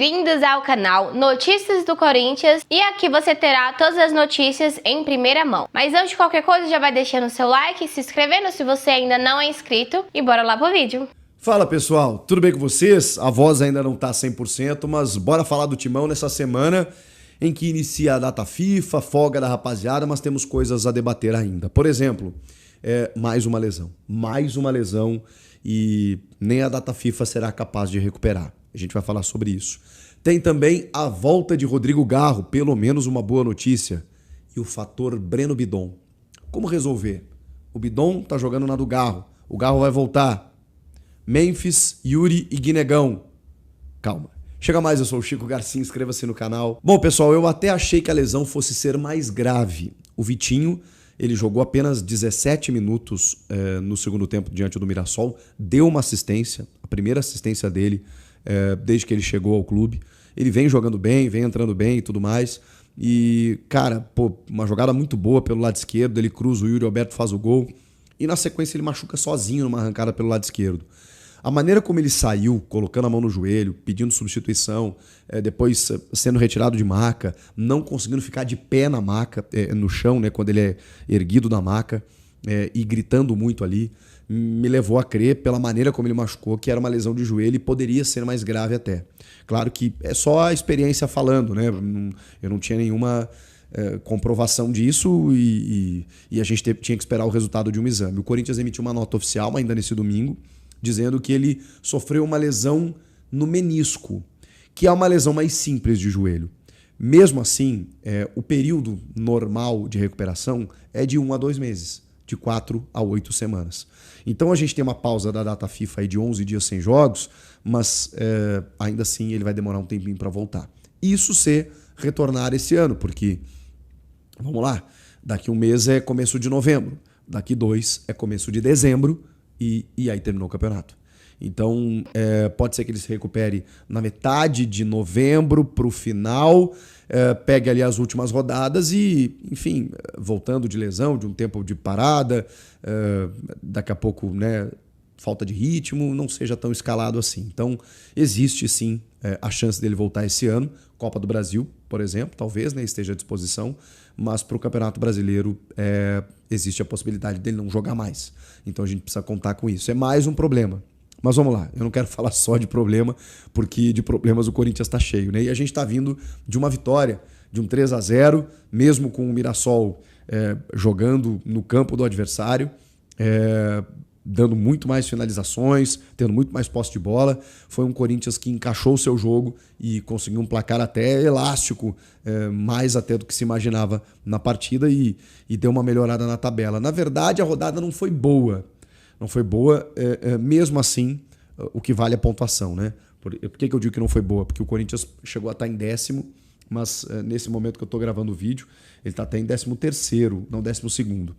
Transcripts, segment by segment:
Bem-vindos ao canal Notícias do Corinthians e aqui você terá todas as notícias em primeira mão. Mas antes de qualquer coisa, já vai deixando o seu like, se inscrevendo se você ainda não é inscrito e bora lá pro vídeo. Fala pessoal, tudo bem com vocês? A voz ainda não tá 100%, mas bora falar do Timão nessa semana em que inicia a data FIFA, folga da rapaziada, mas temos coisas a debater ainda. Por exemplo, mais uma lesão e nem a data FIFA será capaz de recuperar. A gente vai falar sobre isso. Tem também a volta de Rodrigo Garro, pelo menos uma boa notícia. E o fator Breno Bidon. Como resolver? O Bidon tá jogando na do Garro. O Garro vai voltar. Memphis, Yuri e Guinegão. Calma. Chega mais, eu sou o Chico Garcia, inscreva-se no canal. Bom, pessoal, eu até achei que a lesão fosse ser mais grave. O Vitinho, ele jogou apenas 17 minutos no segundo tempo diante do Mirassol, deu uma assistência, a primeira assistência dele desde que ele chegou ao clube. Ele vem jogando bem, vem entrando bem e tudo mais. E, cara, pô, uma jogada muito boa pelo lado esquerdo, ele cruza o Yuri Alberto, faz o gol. E na sequência ele machuca sozinho numa arrancada pelo lado esquerdo. A maneira como ele saiu, colocando a mão no joelho, pedindo substituição, depois sendo retirado de maca, não conseguindo ficar de pé na maca, no chão, né, quando ele é erguido da maca, e gritando muito ali, me levou a crer, pela maneira como ele machucou, que era uma lesão de joelho e poderia ser mais grave até. Claro que é só a experiência falando, né? Eu não tinha nenhuma comprovação disso e a gente tinha que esperar o resultado de um exame. O Corinthians emitiu uma nota oficial ainda nesse domingo, dizendo que ele sofreu uma lesão no menisco, que é uma lesão mais simples de joelho. Mesmo assim, o período normal de recuperação é de 1 a 2 meses, de 4 a 8 semanas. Então a gente tem uma pausa da data FIFA aí de 11 dias sem jogos, mas ainda assim ele vai demorar um tempinho para voltar. Isso se retornar esse ano, porque, vamos lá, daqui um mês é começo de novembro, daqui 2 é começo de dezembro, e aí terminou o campeonato. Então, pode ser que ele se recupere na metade de novembro para o final, pegue ali as últimas rodadas e, enfim, voltando de lesão, de um tempo de parada, daqui a pouco, né, falta de ritmo, não seja tão escalado assim. Então, existe sim a chance dele voltar esse ano. Copa do Brasil, por exemplo, talvez, né, esteja à disposição, mas para o Campeonato Brasileiro existe a possibilidade dele não jogar mais. Então a gente precisa contar com isso. É mais um problema. Mas vamos lá, eu não quero falar só de problema, porque de problemas o Corinthians está cheio, né? E a gente está vindo de uma vitória, de um 3 a 0, mesmo com o Mirassol jogando no campo do adversário, dando muito mais finalizações, tendo muito mais posse de bola. Foi um Corinthians que encaixou o seu jogo e conseguiu um placar até elástico, mais até do que se imaginava na partida e deu uma melhorada na tabela. Na verdade, a rodada não foi boa. Não foi boa, mesmo assim, o que vale é a pontuação, né? Por que eu digo que não foi boa? Porque o Corinthians chegou a estar em 10º, mas nesse momento que eu estou gravando o vídeo, ele está até em 13º, não 12º.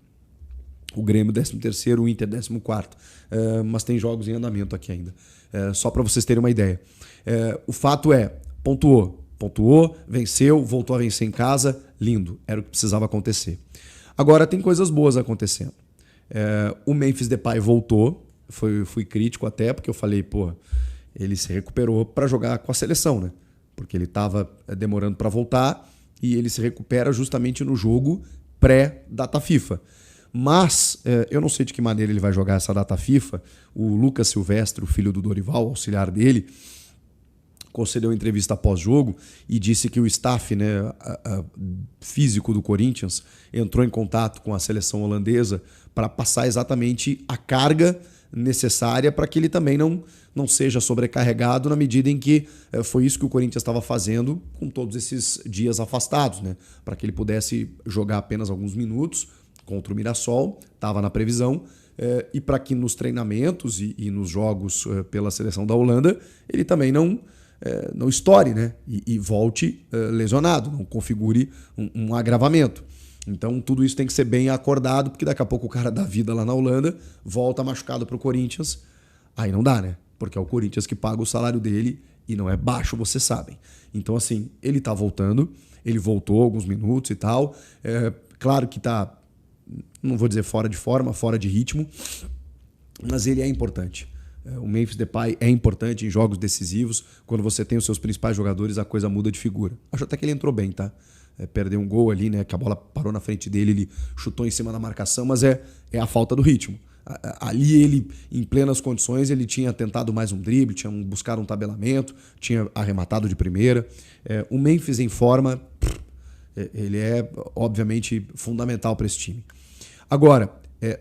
O Grêmio 13º, o Inter 14º, mas tem jogos em andamento aqui ainda. Só para vocês terem uma ideia. O fato é, pontuou, venceu, voltou a vencer em casa, lindo, era o que precisava acontecer. Agora tem coisas boas acontecendo. O Memphis Depay voltou, fui crítico até, porque eu falei, pô, ele se recuperou para jogar com a seleção, né? Porque ele estava demorando para voltar e ele se recupera justamente no jogo pré-data FIFA. Mas eu não sei de que maneira ele vai jogar essa data FIFA. O Lucas Silvestre, o filho do Dorival, auxiliar dele, concedeu entrevista pós-jogo e disse que o staff, né, físico do Corinthians entrou em contato com a seleção holandesa para passar exatamente a carga necessária para que ele também não seja sobrecarregado, na medida em que foi isso que o Corinthians estava fazendo com todos esses dias afastados, né, para que ele pudesse jogar apenas alguns minutos contra o Mirassol, estava na previsão, e para que nos treinamentos e nos jogos pela seleção da Holanda ele também não estoure, né? E volte lesionado, não configure um agravamento. Então tudo isso tem que ser bem acordado, porque daqui a pouco o cara dá vida lá na Holanda, volta machucado para o Corinthians, aí não dá, né? Porque é o Corinthians que paga o salário dele e não é baixo, vocês sabem. Então assim, ele tá voltando, ele voltou alguns minutos e tal, claro que tá, não vou dizer fora de forma, fora de ritmo, mas ele é importante. O Memphis Depay é importante em jogos decisivos. Quando você tem os seus principais jogadores, a coisa muda de figura. Acho até que ele entrou bem, tá? Perdeu um gol ali, né? Que a bola parou na frente dele, ele chutou em cima da marcação, mas é a falta do ritmo. Ali ele, em plenas condições, ele tinha tentado mais um drible, tinha buscado um tabelamento, tinha arrematado de primeira. O Memphis em forma, ele é obviamente fundamental para esse time. Agora,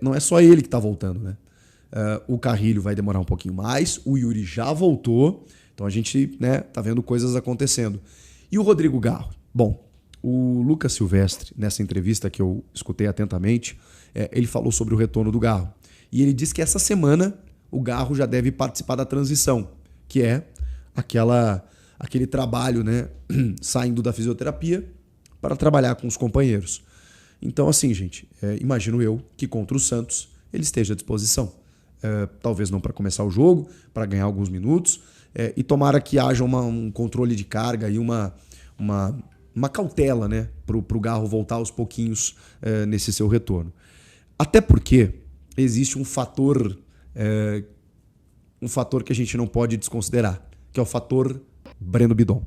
não é só ele que está voltando, né? O Carrilho vai demorar um pouquinho mais, o Yuri já voltou, então a gente, né, tá vendo coisas acontecendo. E o Rodrigo Garro? Bom, o Lucas Silvestre, nessa entrevista que eu escutei atentamente, ele falou sobre o retorno do Garro. E ele disse que essa semana o Garro já deve participar da transição, que é aquele trabalho, né, saindo da fisioterapia para trabalhar com os companheiros. Então, assim, gente, imagino eu que contra o Santos ele esteja à disposição. Talvez não para começar o jogo, para ganhar alguns minutos, e tomara que haja um controle de carga e uma cautela, né, para o Garro voltar aos pouquinhos nesse seu retorno. Até porque existe um fator que a gente não pode desconsiderar, que é o fator Breno Bidon.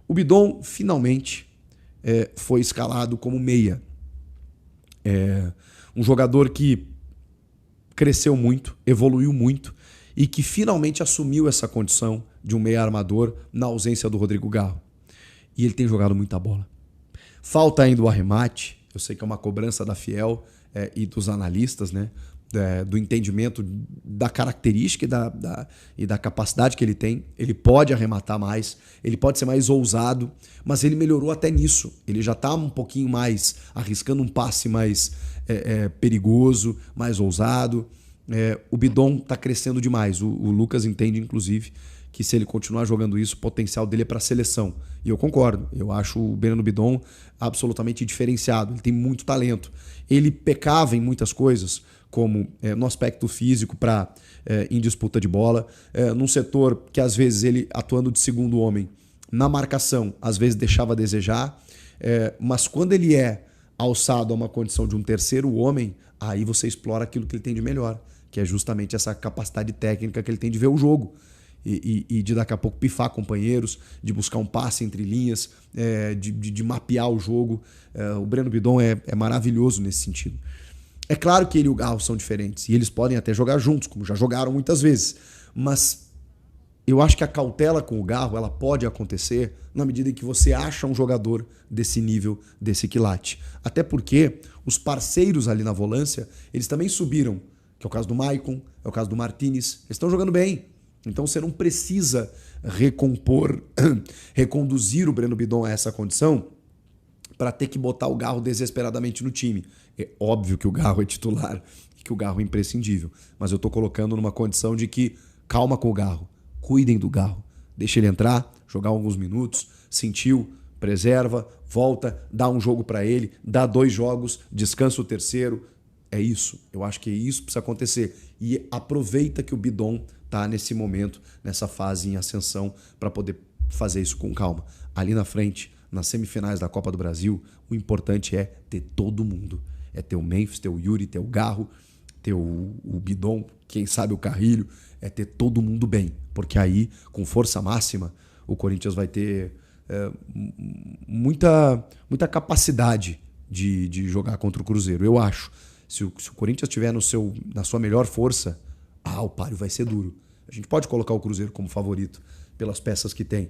O Bidon finalmente foi escalado como meia. Um jogador que cresceu muito, evoluiu muito e que finalmente assumiu essa condição de um meia armador na ausência do Rodrigo Garro. E ele tem jogado muita bola. Falta ainda o arremate, eu sei que é uma cobrança da Fiel e dos analistas, né? Do entendimento da característica e da capacidade que ele tem. Ele pode arrematar mais, ele pode ser mais ousado, mas ele melhorou até nisso. Ele já está um pouquinho mais arriscando um passe mais perigoso, mais ousado. O Bidon está crescendo demais. O Lucas entende, inclusive, que se ele continuar jogando isso, o potencial dele é para a seleção. E eu concordo. Eu acho o Breno Bidon absolutamente diferenciado. Ele tem muito talento. Ele pecava em muitas coisas, como no aspecto físico em disputa de bola, num setor que às vezes ele, atuando de segundo homem, na marcação, às vezes deixava a desejar, mas quando ele é alçado a uma condição de um terceiro homem, aí você explora aquilo que ele tem de melhor, que é justamente essa capacidade técnica que ele tem de ver o jogo e de daqui a pouco pifar companheiros, de buscar um passe entre linhas, de mapear o jogo. O Breno Bidon é maravilhoso nesse sentido. É claro que ele e o Garro são diferentes e eles podem até jogar juntos, como já jogaram muitas vezes, mas eu acho que a cautela com o Garro ela pode acontecer na medida em que você acha um jogador desse nível, desse quilate. Até porque os parceiros ali na volância, eles também subiram, que é o caso do Maicon, é o caso do Martinez, eles estão jogando bem. Então você não precisa reconduzir o Breno Bidon a essa condição para ter que botar o Garro desesperadamente no time. É óbvio que o Garro é titular e que o Garro é imprescindível, mas eu estou colocando numa condição de que calma com o Garro, cuidem do Garro, deixa ele entrar, jogar alguns minutos, sentiu, preserva, volta, dá um jogo para ele, dá 2 jogos, descansa o terceiro. É isso, eu acho que isso precisa acontecer. E aproveita que o Bidon está nesse momento, nessa fase em ascensão, para poder fazer isso com calma. Ali na frente, nas semifinais da Copa do Brasil, o importante é ter todo mundo. É ter o Memphis, ter o Yuri, ter o Garro, ter o Bidon, quem sabe o Carrilho, é ter todo mundo bem. Porque aí, com força máxima, o Corinthians vai ter muita capacidade de jogar contra o Cruzeiro, eu acho. Se o Corinthians estiver na sua melhor força, o páreo vai ser duro. A gente pode colocar o Cruzeiro como favorito pelas peças que tem,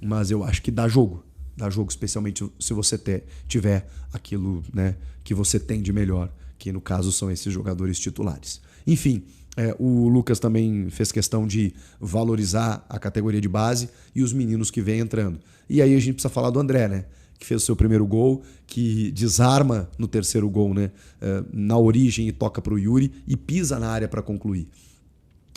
mas eu acho que dá jogo. Dá jogo, especialmente se você tiver aquilo, né, que você tem de melhor, que no caso são esses jogadores titulares. Enfim, o Lucas também fez questão de valorizar a categoria de base e os meninos que vêm entrando. E aí a gente precisa falar do André, né? Que fez o seu primeiro gol, que desarma no terceiro gol, né? Na origem e toca para o Yuri e pisa na área para concluir.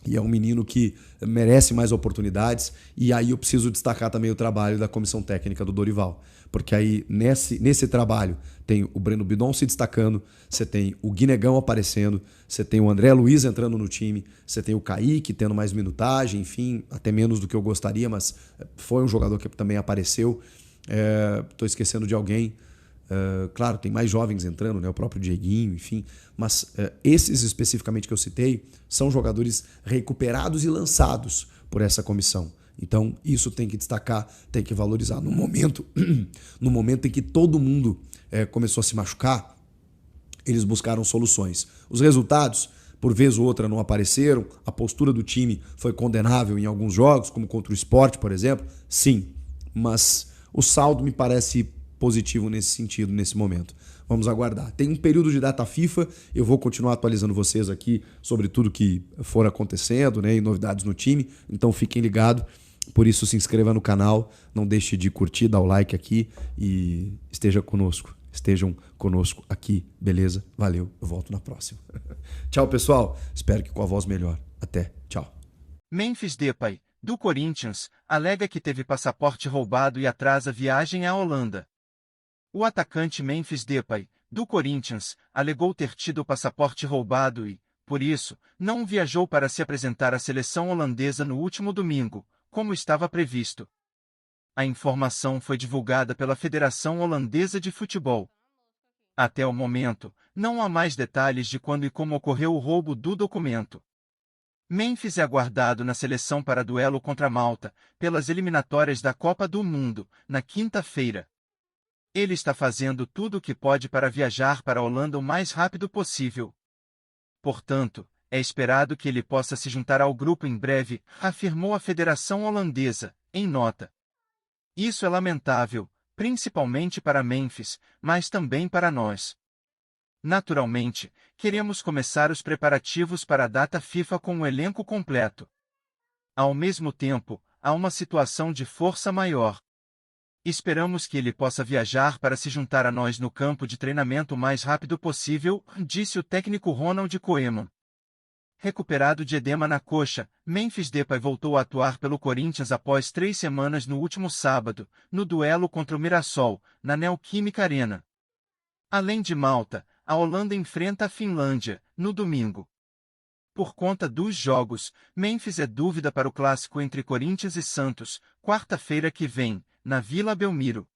E é um menino que merece mais oportunidades. E aí eu preciso destacar também o trabalho da comissão técnica do Dorival. Porque aí nesse trabalho tem o Breno Bidon se destacando, você tem o Guinegão aparecendo, você tem o André Luiz entrando no time, você tem o Kaique tendo mais minutagem, enfim, até menos do que eu gostaria, mas foi um jogador que também apareceu. Estou esquecendo de alguém. Claro, tem mais jovens entrando, né? O próprio Dieguinho, enfim. Mas esses especificamente que eu citei são jogadores recuperados e lançados por essa comissão. Então, isso tem que destacar, tem que valorizar. No momento em que todo mundo começou a se machucar, eles buscaram soluções. Os resultados, por vez ou outra, não apareceram. A postura do time foi condenável em alguns jogos, como contra o Sport, por exemplo. Sim, mas o saldo me parece positivo nesse sentido, nesse momento. Vamos aguardar. Tem um período de data FIFA, eu vou continuar atualizando vocês aqui sobre tudo que for acontecendo, né, e novidades no time, então fiquem ligados. Por isso, se inscreva no canal, não deixe de curtir, dar o like aqui e estejam conosco aqui, beleza? Valeu, eu volto na próxima. Tchau, pessoal. Espero que com a voz melhor. Até, tchau. Memphis Depay, do Corinthians, alega que teve passaporte roubado e atrasa viagem à Holanda. O atacante Memphis Depay, do Corinthians, alegou ter tido o passaporte roubado e, por isso, não viajou para se apresentar à seleção holandesa no último domingo, como estava previsto. A informação foi divulgada pela Federação Holandesa de Futebol. Até o momento, não há mais detalhes de quando e como ocorreu o roubo do documento. Memphis é aguardado na seleção para duelo contra Malta, pelas eliminatórias da Copa do Mundo, na quinta-feira. Ele está fazendo tudo o que pode para viajar para a Holanda o mais rápido possível. Portanto, é esperado que ele possa se juntar ao grupo em breve, afirmou a Federação Holandesa, em nota. Isso é lamentável, principalmente para Memphis, mas também para nós. Naturalmente, queremos começar os preparativos para a data FIFA com o elenco completo. Ao mesmo tempo, há uma situação de força maior. Esperamos que ele possa viajar para se juntar a nós no campo de treinamento o mais rápido possível, disse o técnico Ronald Koeman. Recuperado de edema na coxa, Memphis Depay voltou a atuar pelo Corinthians após 3 semanas no último sábado, no duelo contra o Mirassol, na Neoquímica Arena. Além de Malta, a Holanda enfrenta a Finlândia, no domingo. Por conta dos jogos, Memphis é dúvida para o clássico entre Corinthians e Santos, quarta-feira que vem, na Vila Belmiro.